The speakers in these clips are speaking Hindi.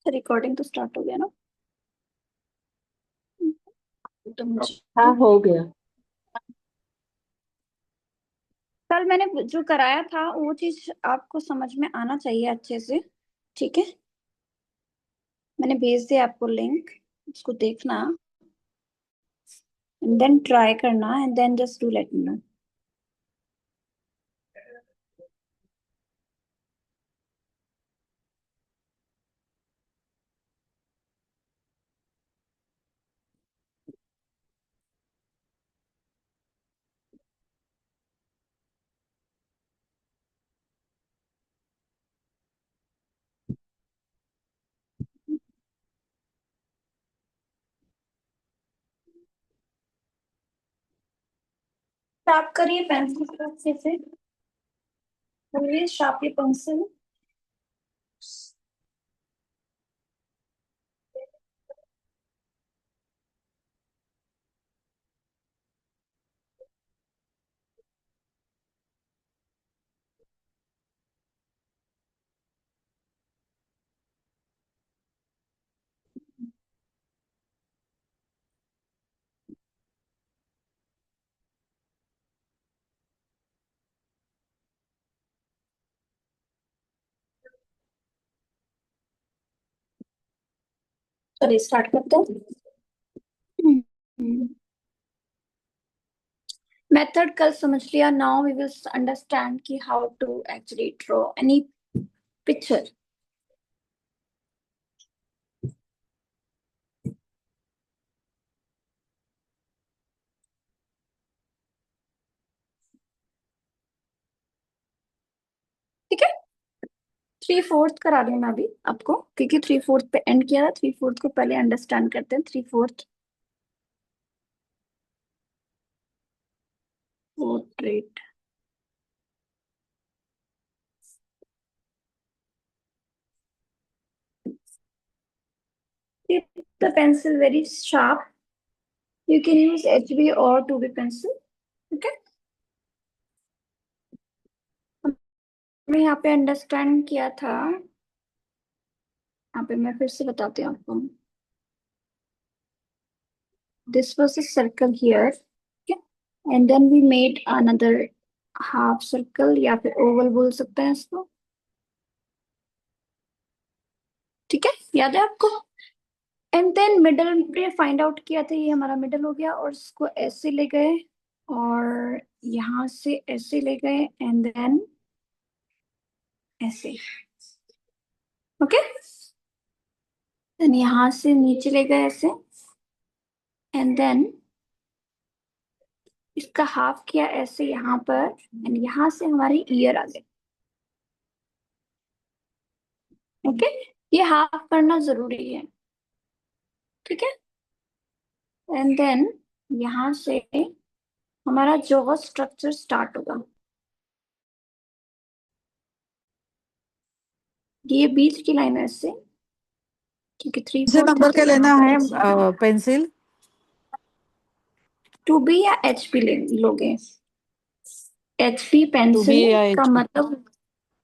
रिकॉर्डिंग तो स्टार्ट हो गया ना? तो मुझे हाँ, हो गया। कल मैंने जो कराया था वो चीज आपको समझ में आना चाहिए अच्छे से। ठीक है, मैंने भेज दिया आपको लिंक, उसको देखना एंड देन ट्राई करना and then just do let me know. Sharp करिए पेंसिल को अच्छे से, करिए शार्प ये पेंसिल। चलिए स्टार्ट करते हैं। मेथड कल समझ लिया, नाउ वी विल अंडरस्टैंड कि how to actually draw any picture. ठीक है, 3/4 करा रही हूँ मैं अभी आपको, क्योंकि 3/4 पे एंड किया था, 3/4 को पहले अंडरस्टैंड करते हैं। 3/4 portrait. Keep the pencil very sharp. You can use HB or 2B pencil. Okay, हमने यहाँ पे अंडरस्टैंड किया था, यहाँ पे मैं फिर से बताती हूँ आपको। This was a circle here, okay, and then we made another half circle या फिर oval बोल सकते हैं इसको। ठीक है, याद है आपको? एंड देन मिडल पे फाइंड आउट किया था, ये हमारा मिडल हो गया, और इसको ऐसे ले गए और यहाँ से ऐसे ले गए एंड देन ऐसे। ओके, देन यहाँ से नीचे ले गए ऐसे एंड देन इसका हाफ किया ऐसे यहाँ पर, एंड यहाँ से हमारी ईयर आ गई। ओके, ये हाफ करना जरूरी है। ठीक है, एंड देन यहाँ से हमारा जो स्ट्रक्चर स्टार्ट होगा, ये बीच की लाइन है ऐसे, क्योंकि थ्री किसी फोर्थ है नंबर तो के यहाँ लेना पर है ऐसे। पेंसिल? 2B या HP लोगे? HP टू बी पेंसिल या का एच बी? मतलब,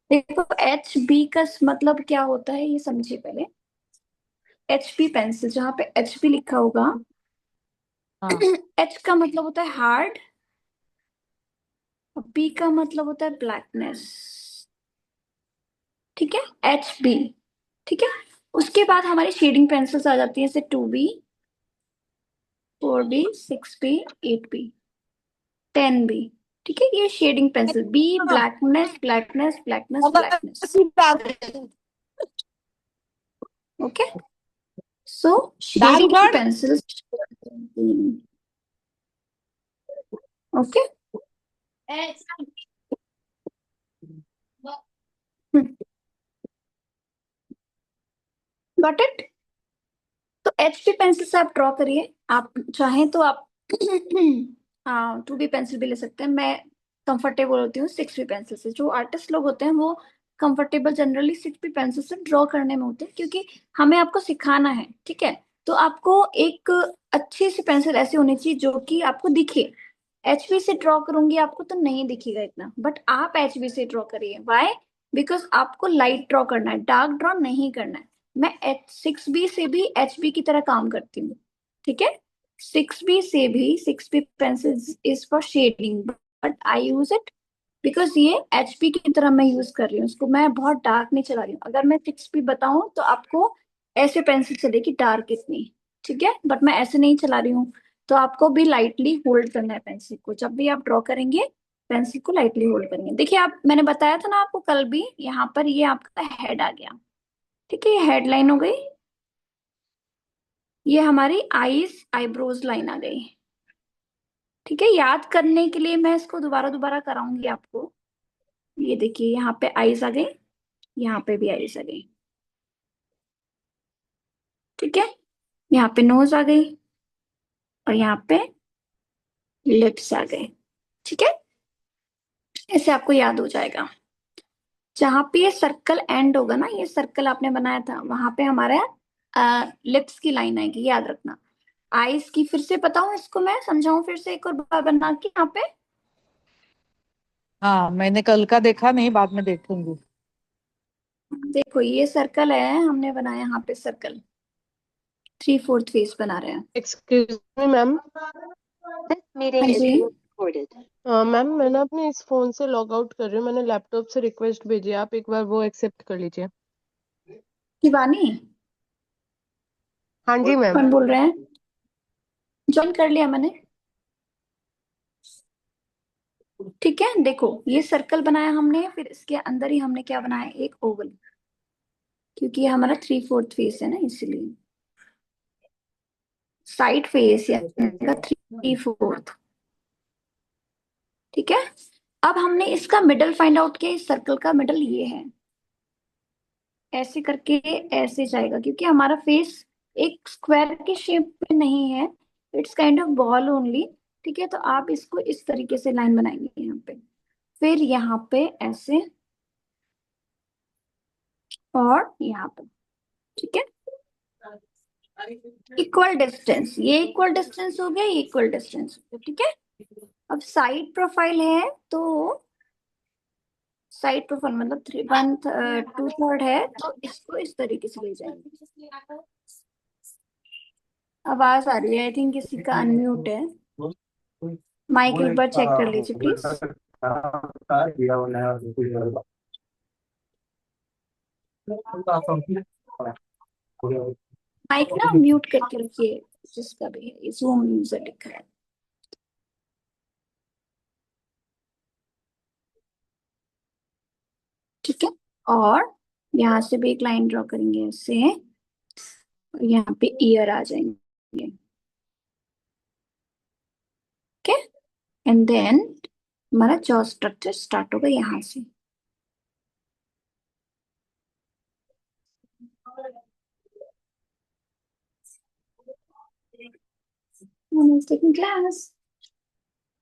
देखो HB का मतलब क्या होता है ये समझिए पहले। HP पेंसिल जहाँ पे HP लिखा होगा, हाँ। H का मतलब होता है हार्ड, और B का मतलब होता है ब्लैकनेस। ठीक है, HB। ठीक है, उसके बाद हमारी शेडिंग पेंसिल्स आ जाती है, जैसे 2B, 4B, 6B, 8B, 10B। ठीक है, ये शेडिंग पेंसिल, बी हाँ, ब्लैकनेस ब्लैकनेस ब्लैकनेस मतलब ब्लैकनेस। ओके, सो दाल शेडिंग गढ़। पेंसिल्स। Okay, got it? तो एचपी पेंसिल से आप ड्रॉ करिए, आप चाहें तो आप 2B पेंसिल भी ले सकते हैं। मैं कंफर्टेबल होती हूँ 6B पेंसिल से। जो आर्टिस्ट लोग होते हैं वो कंफर्टेबल जनरली 6B पेंसिल से ड्रॉ करने में होते हैं, क्योंकि हमें आपको सिखाना है। ठीक है, तो आपको एक अच्छी सी पेंसिल ऐसी होनी चाहिए जो कि आपको दिखे। एचबी से ड्रॉ करूंगी आपको तो नहीं दिखेगा इतना, बट आप एचबी से ड्रॉ करिए। वाई? बिकॉज आपको लाइट ड्रॉ करना है, डार्क ड्रॉ नहीं करना है। मैं H6B से भी HB की तरह काम करती हूँ, ठीक है। 6B से भी, 6B pencil is for shading, but I use it because ये HB की तरह मैं यूज कर रही हूँ इसको, मैं बहुत डार्क नहीं चला रही हूँ। अगर मैं 6B बताऊं तो आपको ऐसे पेंसिल चलेगी डार्क इतनी, ठीक है, बट मैं ऐसे नहीं चला रही हूँ। तो आपको भी लाइटली होल्ड करना है पेंसिल को, जब भी आप ड्रॉ करेंगे पेंसिल को लाइटली होल्ड करेंगे। देखिए आप, मैंने बताया था ना आपको कल भी, यहाँ पर ये आपका हेड आ गया, ठीक है, ये हेडलाइन हो गई। ये हमारी आईज आईब्रोज लाइन आ गई, ठीक है। याद करने के लिए मैं इसको दोबारा दोबारा कराऊंगी आपको। ये देखिए यहाँ पे आईज आ गई, यहाँ पे भी आईज आ गई, ठीक है। यहाँ पे नोज आ गई, और यहाँ पे लिप्स आ गए, ठीक है। ऐसे आपको याद हो जाएगा। जहां पे ये सर्कल एंड होगा ना, ये सर्कल आपने बनाया था, वहां पे हमारा लिप्स की लाइन आएगी, याद रखना। आईज की फिर से बताऊं इसको, मैं समझाऊं फिर से एक और बार बना के यहाँ पे। हाँ, मैंने कल का देखा नहीं, बाद में देखूंगी। देखो ये सर्कल है, हमने बनाया यहाँ पे सर्कल, 3/4 फेस बना रहे हैं। Excuse me ma'am. This meeting हाँ is जी। being recorded. मैम मैं ना अपने इस फोन से लॉग आउट कर रही हूँ, मैंने लैपटॉप से रिक्वेस्ट भेजी है, आप एक बार वो एक्सेप्ट कर लीजिए। शिवानी, हाँ जी मैम। कौन बोल रहे हैं? ज्वाइन कर लिया मैंने, ठीक है। देखो ये सर्कल बनाया हमने, फिर इसके अंदर ही हमने क्या बनाया, एक ओवल, क्योंकि ये हमारा 3/4 फेस है ना, इसलिए साइड फेस या 3/4, ठीक है। अब हमने इसका मिडल फाइंड आउट किया, इस सर्कल का मिडल ये है, ऐसे करके ऐसे जाएगा, क्योंकि हमारा फेस एक स्क्वायर के शेप में नहीं है, it's kind of ball only, ठीक है। तो आप इसको इस तरीके से लाइन बनाएंगे यहाँ पे, फिर यहाँ पे ऐसे, और यहाँ पे, ठीक है। इक्वल डिस्टेंस, ये इक्वल डिस्टेंस हो गया, ये इक्वल डिस्टेंस हो गया, ठीक है। अब साइड प्रोफाइल है, तो साइड प्रोफाइल मतलब 2/3 है, तो इसको इस तरीके से ले जाएंगे। आवाज आ रही है, आई थिंक किसी का अनम्यूट है। माइक एक बार चेक कर लीजिए प्लीज। माइक ना म्यूट करके रखिए, जिसका भी है, जूम यूजर लिखा है, ठीक है। और यहाँ से भी एक लाइन ड्रॉ करेंगे ऐसे, और यहाँ पे ईयर आ जाएंगे, ओके। एंड देन हमारा जॉ स्ट्रक्चर स्टार्ट होगा यहाँ से। टेकिंग क्लास,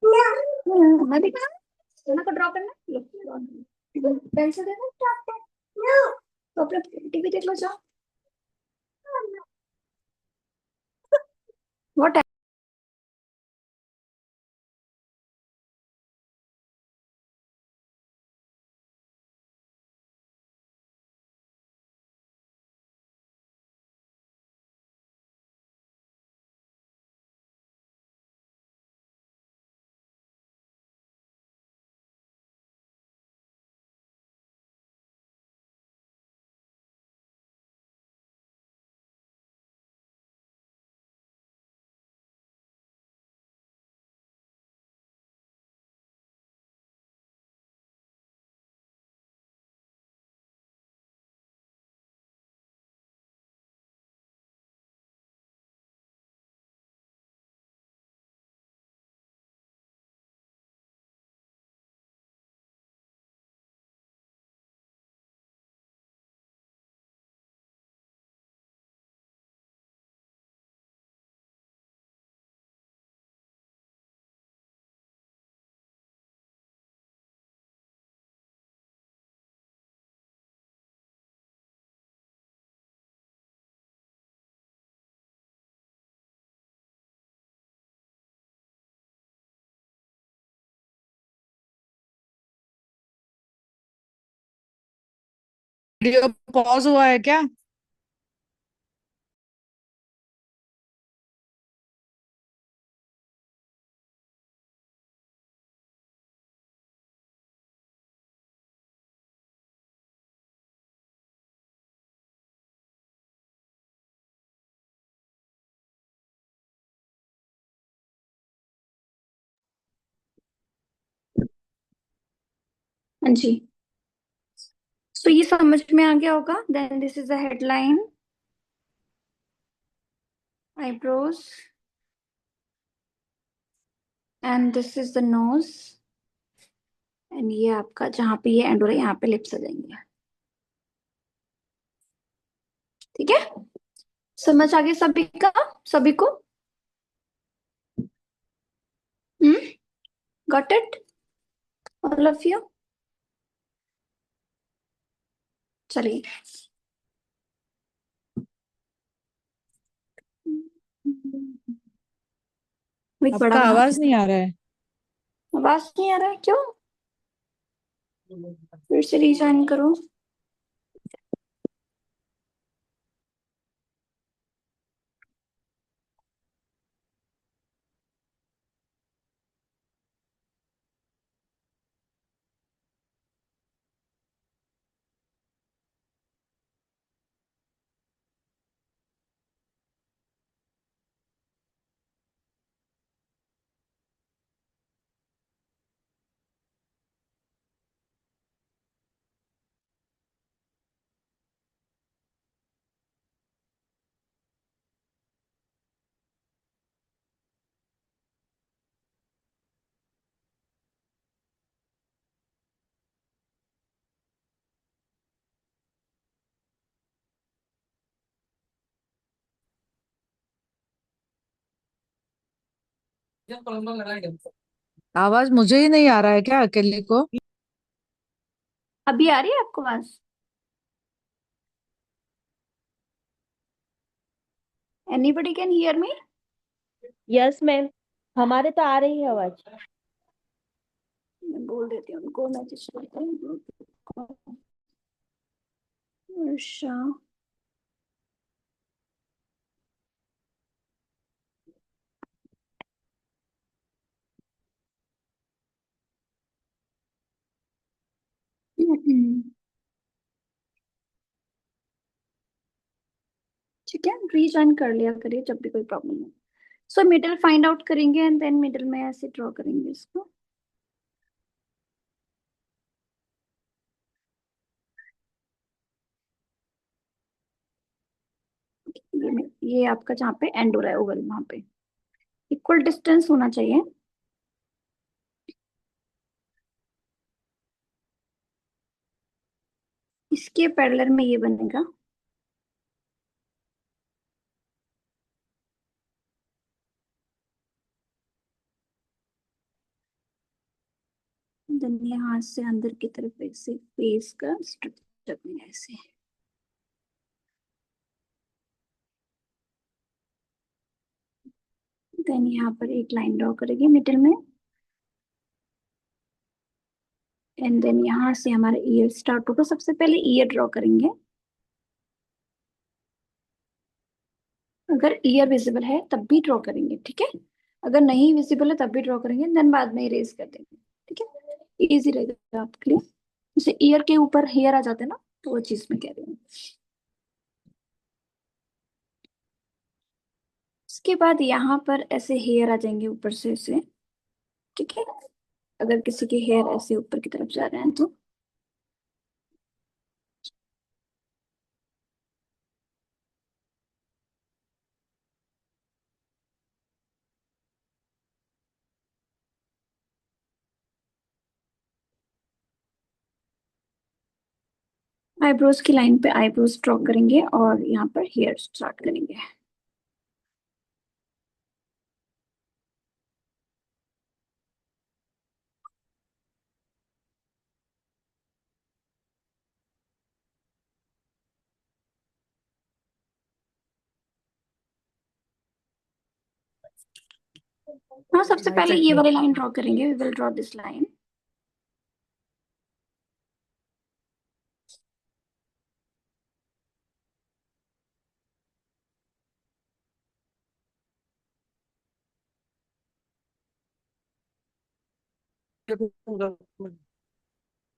मैं भी खाना को ड्रॉ करना, पेंसिल देना आपको, तो अपना टीवी देख लो जाओ। व्हाट वीडियो पॉज हुआ है क्या? हाँ जी। सो ये समझ में आ गया होगा। Then this is the headline, eyebrows, and this is the nose, and ये आपका जहाँ पे ये एंड हो रहा है यहाँ पे लिप्स आ जाएंगे। ठीक है, समझ आ गया सभी का, सभी को? Hmm, got it all of you? चलिए, एक बड़ा आपका बना आवाज देते नहीं हैं। आ रहा है। आवाज नहीं आ रहा है क्यों? फिर से रीजॉइन करो। आवाज मुझे ही नहीं आ रहा है क्या, अकेले को? अभी आ रही है आपको आवाज? Anybody can hear me? Yes ma'am, हमारे तो आ रही है आवाज। मैं बोल देती हूँ उनको, मैसेज करते हैं। उषा, ठीक है, रीजॉइन कर लिया करिए जब भी कोई प्रॉब्लम हो। सो मिडिल फाइंड आउट करेंगे एंड देन मिडिल में ऐसे ड्रॉ करेंगे इसको। ये आपका जहाँ पे एंड हो रहा है ओवल, वहां पे इक्वल डिस्टेंस होना चाहिए। इसके पैरेलल में ये बनेगा। देन यहाँ से अंदर की तरफ ऐसे फेस का स्ट्रक्चर बनेगा ऐसे। देन यहाँ पर एक लाइन ड्रॉ करेंगे मिडिल में, एंड देन यहाँ से हमारा ईयर स्टार्ट होगा। सबसे पहले ईयर ड्रॉ करेंगे। अगर ईयर विजिबल है तब भी ड्रॉ करेंगे, ठीक है? अगर नहीं विजिबल है तब भी ड्रॉ करेंगे, देन बाद में इरेज कर देंगे। ठीक है, इजी रहेगा आपके लिए। जैसे ईयर के ऊपर हेयर आ जाते हैं ना, तो वो चीज मैं कह रही हूँ। इसके बाद यहाँ पर ऐसे हेयर आ जाएंगे ऊपर से ऐसे। ठीक है, अगर किसी के हेयर ऐसे ऊपर की तरफ जा रहे हैं तो आईब्रोज की लाइन पे आईब्रोज ड्रॉ करेंगे और यहाँ पर हेयर स्टार्ट करेंगे। हाँ, सबसे पहले ये वाली लाइन ड्रॉ करेंगे। We will draw this line.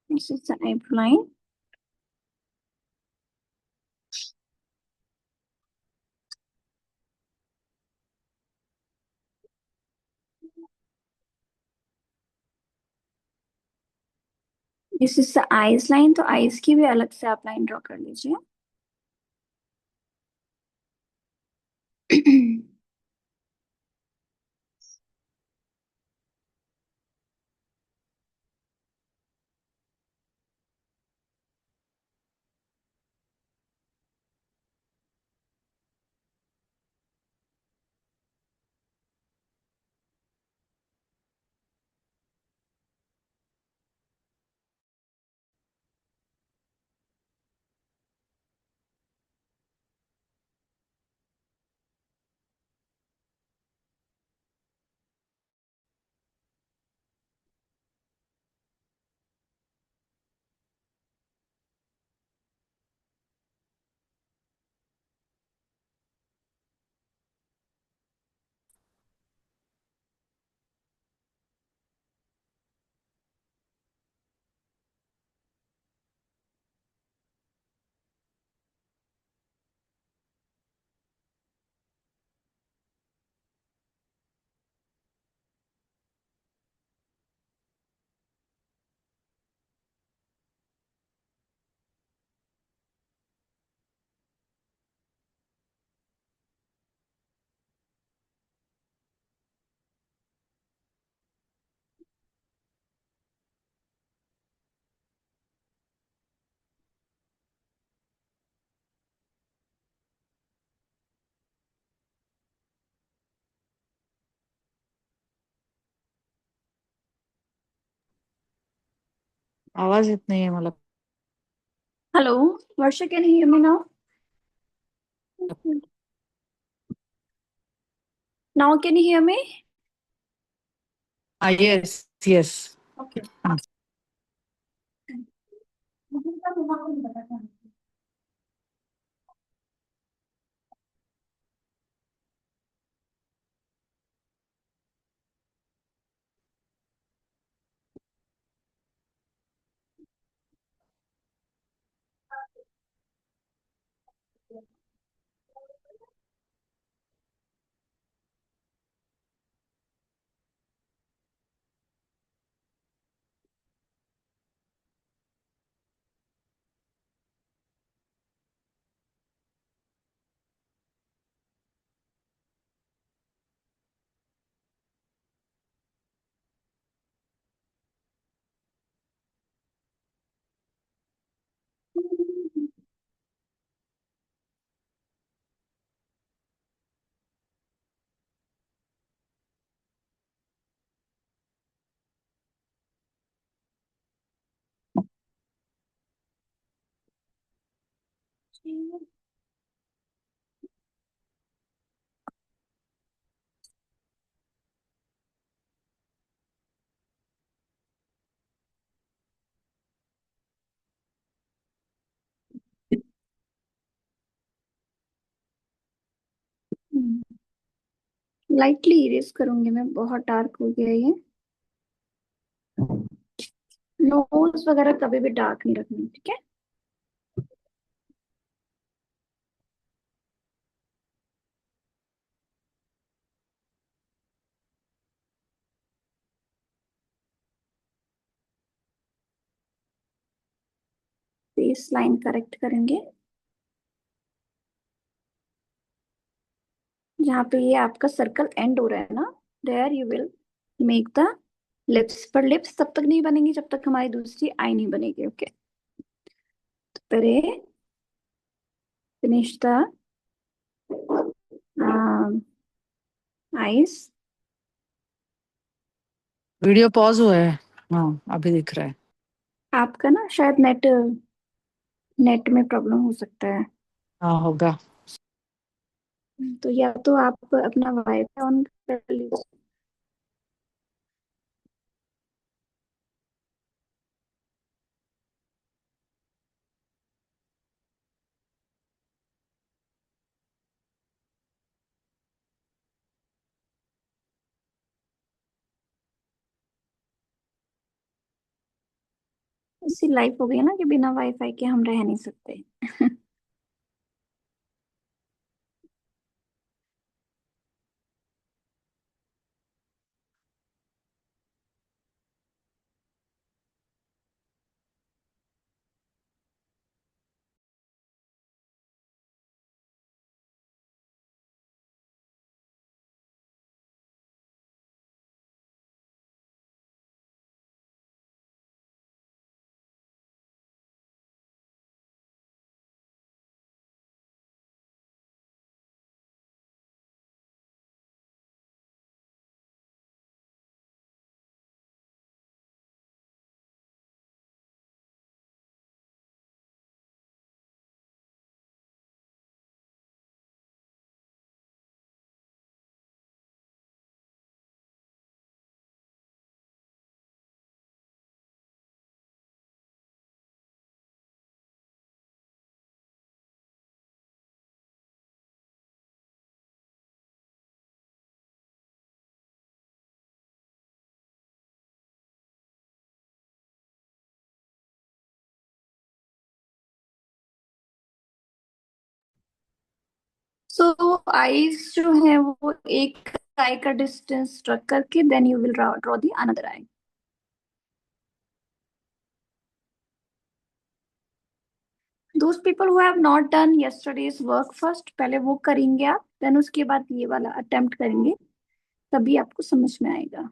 This is the eyebrow line. इससे आइज लाइन, तो आइज की भी अलग से आप लाइन ड्रॉ कर लीजिए। आवाज इतनी है मतलब। Hello Varsha, can you hear me now? Now can you hear me? Yes yes. Okay. Lightly erase करूंगी मैं, बहुत डार्क हो गया ये। नोज वगैरह कभी भी डार्क नहीं रखनी, ठीक है? फेस लाइन करेक्ट करेंगे, जहाँ पे ये आपका सर्कल एंड हो रहा है ना, there you will make the lips. पर लिप्स तब तक नहीं बनेंगी जब तक हमारी दूसरी आई नहीं बनेगी, ओके? तो पहले finish the eyes. Video pause हुआ है। हाँ अभी दिख रहा है। आपका ना शायद नेट नेट में प्रॉब्लम हो सकता है। हाँ होगा। तो या तो आप अपना वाईफाई ऑन कर लीजिए। ऐसी लाइफ हो गई ना कि बिना वाईफाई के हम रह नहीं सकते। सो आईज जो है वो एक आई का डिस्टेंस रख करके then you will draw the another eye. Those people who have not done yesterday's work first, पहले वो करेंगे आप, देन उसके बाद ये वाला अटेम्प्ट करेंगे, तभी आपको समझ में आएगा।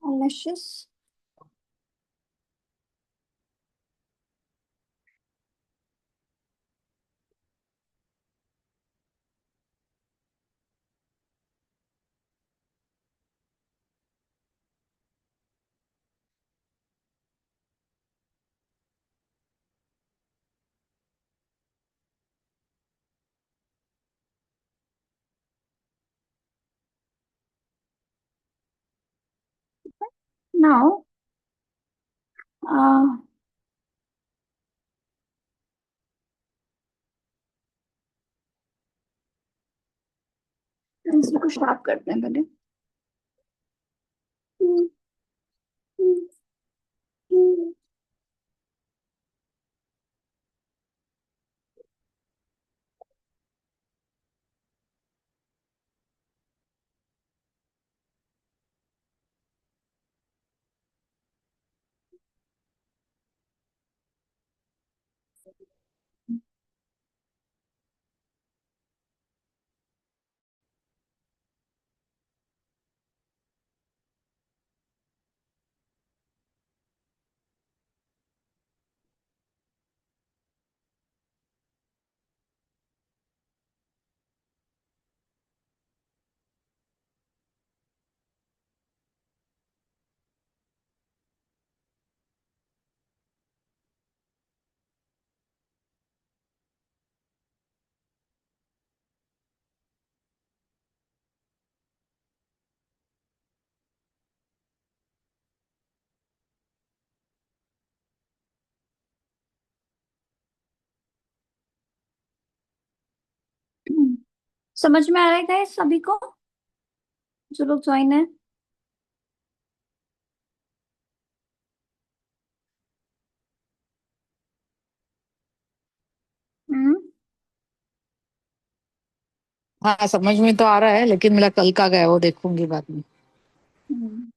Lashes. Now, uh, पेंसिल को शार्प करते हैं पहले। समझ में आ रहा है गाइस सभी को, जो लोग ज्वाइन है? हम्म। हाँ समझ में तो आ रहा है, लेकिन मेरा कल का गया वो देखूंगी बाद में। हम्म।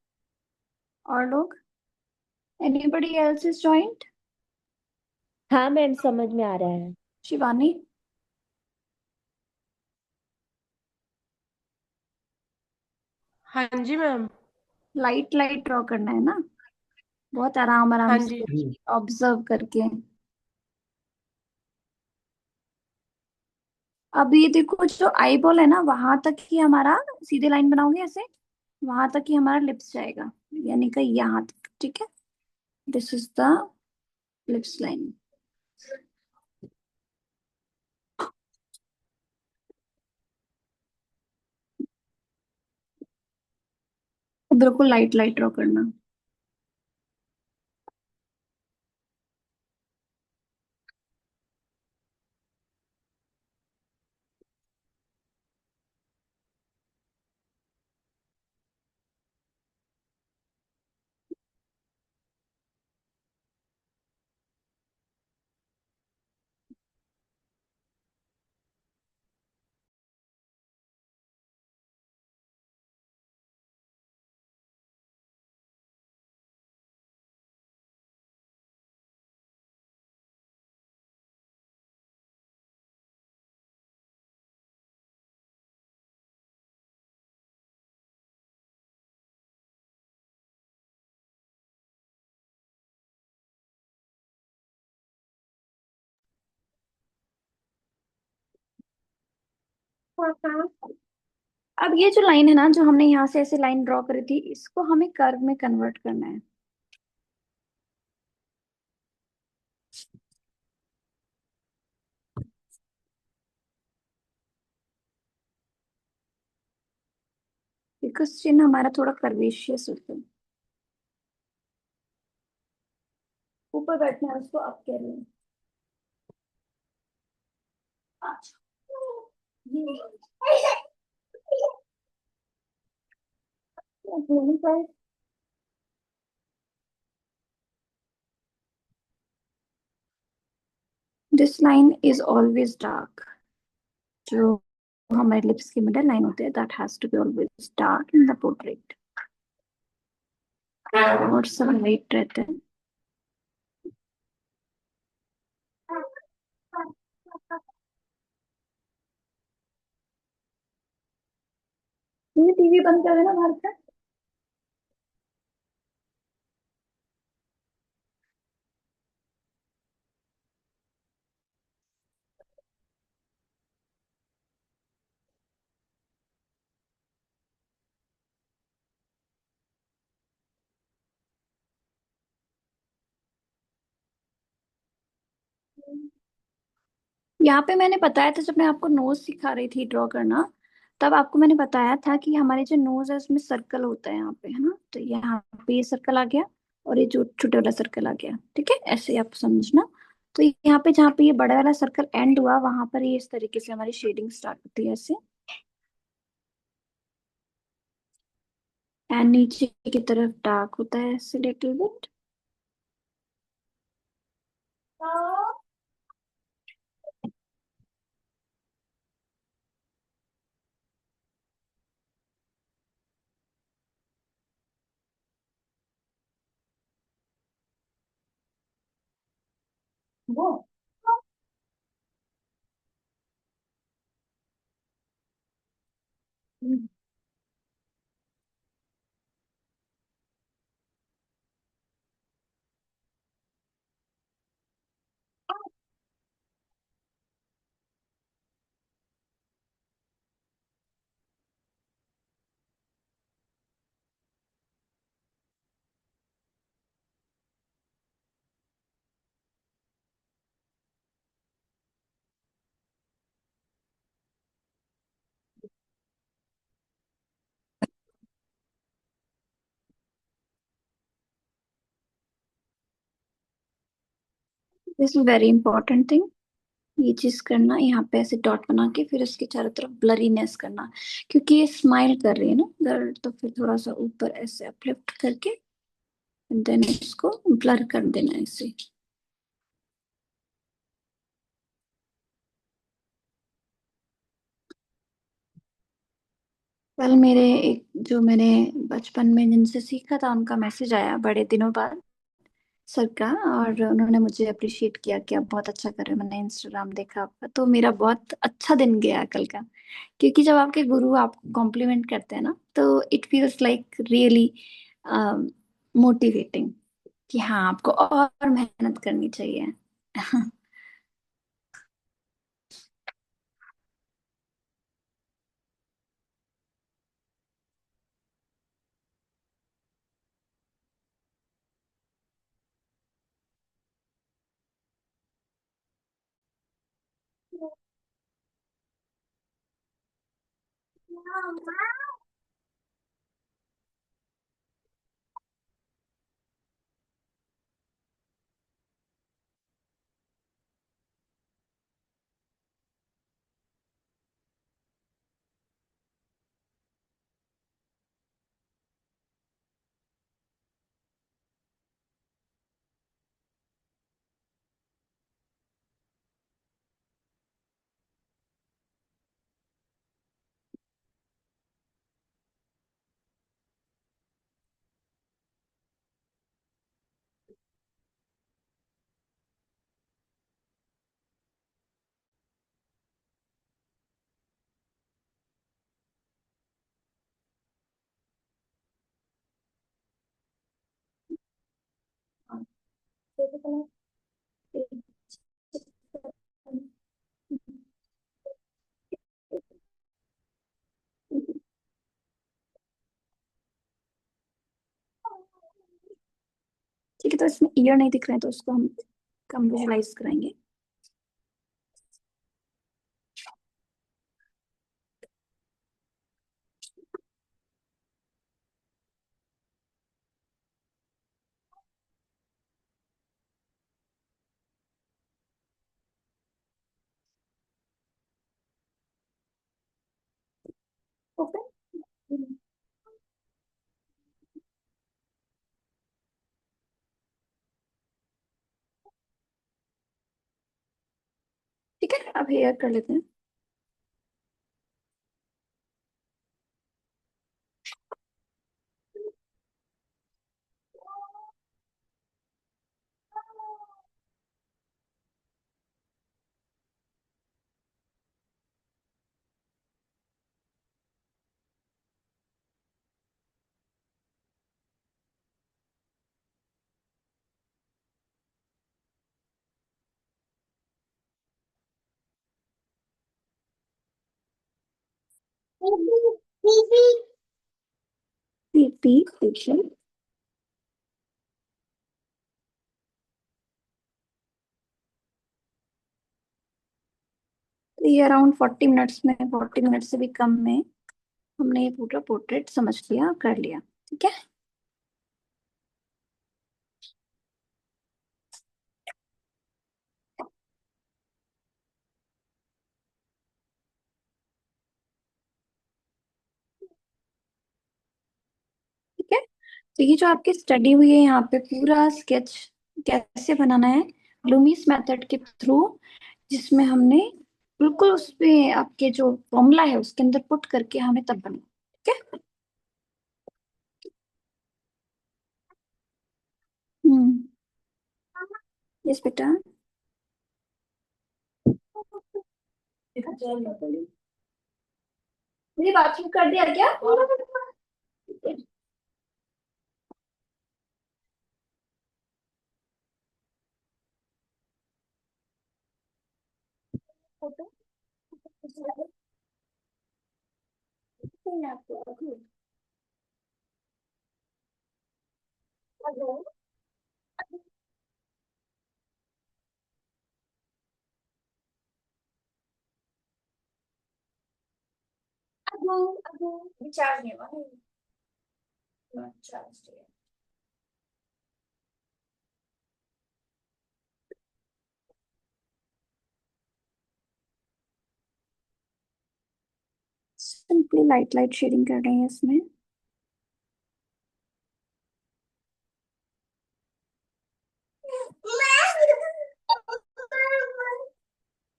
और लोग, एनीबडी एल्स इज ज्वाइंट? हाँ मैम, समझ में आ रहा है। शिवानी? हाँ जी मैम। लाइट लाइट ड्रॉ करना है ना, बहुत आराम हाँ आराम जी। से ऑब्जर्व करके। अब ये देखो, जो आई बॉल है ना, वहां तक ही हमारा, सीधे लाइन बनाओगे ऐसे, वहां तक ही हमारा लिप्स जाएगा, यानी कि यहाँ तक, ठीक है? This is the lips line. बिल्कुल लाइट लाइट ड्रॉ करना। अब ये जो लाइन है ना, जो हमने यहाँ से ऐसे लाइन ड्रॉ करी थी, इसको हमें कर्व में कन्वर्ट करना है। बिकॉज चिन्ह हमारा थोड़ा कर्वेशियस होता है। ऊपर बैठना है उसको, आप कह रहे हैं। अच्छा। ये this line is always dark. जो हमारे लिप्स की मिडल लाइन होती है, that has to be always dark in the portrait. और सब लाइट रहते हैं। ये टीवी बंद कर देना बाहर का। यहाँ पे मैंने बताया था, जब मैं आपको नोज सिखा रही थी ड्रॉ करना, तब आपको मैंने बताया था कि हमारे जो नोज है उसमें सर्कल होता है यहाँ पे, है ना। तो यहाँ पे ये सर्कल आ गया, और ये जो छोटा वाला सर्कल आ गया, ठीक है, ऐसे आप समझना। तो यहाँ पे जहाँ पे ये बड़ा वाला सर्कल एंड हुआ, वहां पर ये इस तरीके से हमारी शेडिंग स्टार्ट होती है ऐसे। एंड नीचे की तरफ डार्क होता है ऐसे लिटिल बिट। वो this is very important thing. ये चीज करना, यहाँ पे ऐसे डॉट बना के फिर इसके चारों तरफ ब्लरीनेस करना, क्योंकि ये स्माइल कर रही है ना गर्ल, तो फिर थोड़ा सा ऊपर ऐसे अपलिफ्ट करके देन इसको ब्लर कर देना है ऐसे। कल मेरे एक, जो मैंने बचपन में जिनसे सीखा था, उनका मैसेज आया बड़े दिनों बाद सर का, और उन्होंने मुझे अप्रिशिएट किया कि आप बहुत अच्छा कर रहे हो। मैंने इंस्टाग्राम देखा आपका, तो मेरा बहुत अच्छा दिन गया कल का। क्योंकि जब आपके गुरु आपको कॉम्प्लीमेंट करते हैं ना, तो it feels like really motivating, कि हाँ आपको और मेहनत करनी चाहिए। ठीक है, तो इसमें ईयर नहीं दिख रहे हैं तो उसको हम कम विजुलाइज कराएंगे। ओके, ठीक है, अब हेयर कर लेते हैं। Repeat facial. ये अराउंड 40 मिनट्स में, 40 मिनट से भी कम में हमने ये पूरा पोर्ट्रेट समझ लिया, कर लिया। ठीक है, ठीक है। तो ये जो आपकी स्टडी हुई है यहाँ पे पूरा स्केच कैसे बनाना है, लूमिस मेथड के थ्रू, जिसमें हमने बिल्कुल उसमें आपके जो फॉर्मूला है उसके अंदर पुट करके हमें तब बनाना। ठीक है। हम्म। यस बेटा। मेरी बातचीत कर दिया क्या? फोटो आपको रिचार्ज नहीं हुआ। Charge simply light light shading कर रहे हैं इसमें।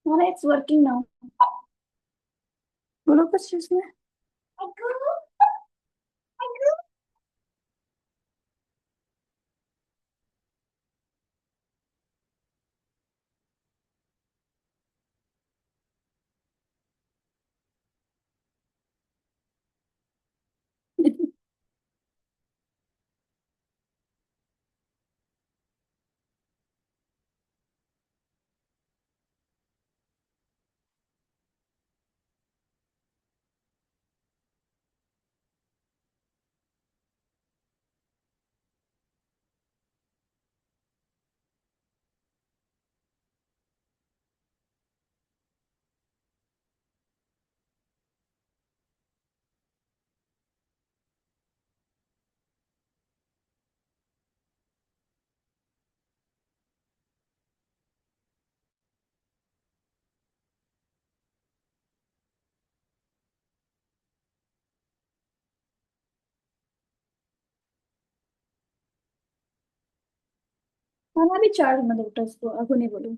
हाँ, इट्स वर्किंग नाउ। बोलो कुछ इसमें। खाना भी चार्ज मत बेटा, उसको अगो नहीं बोलो।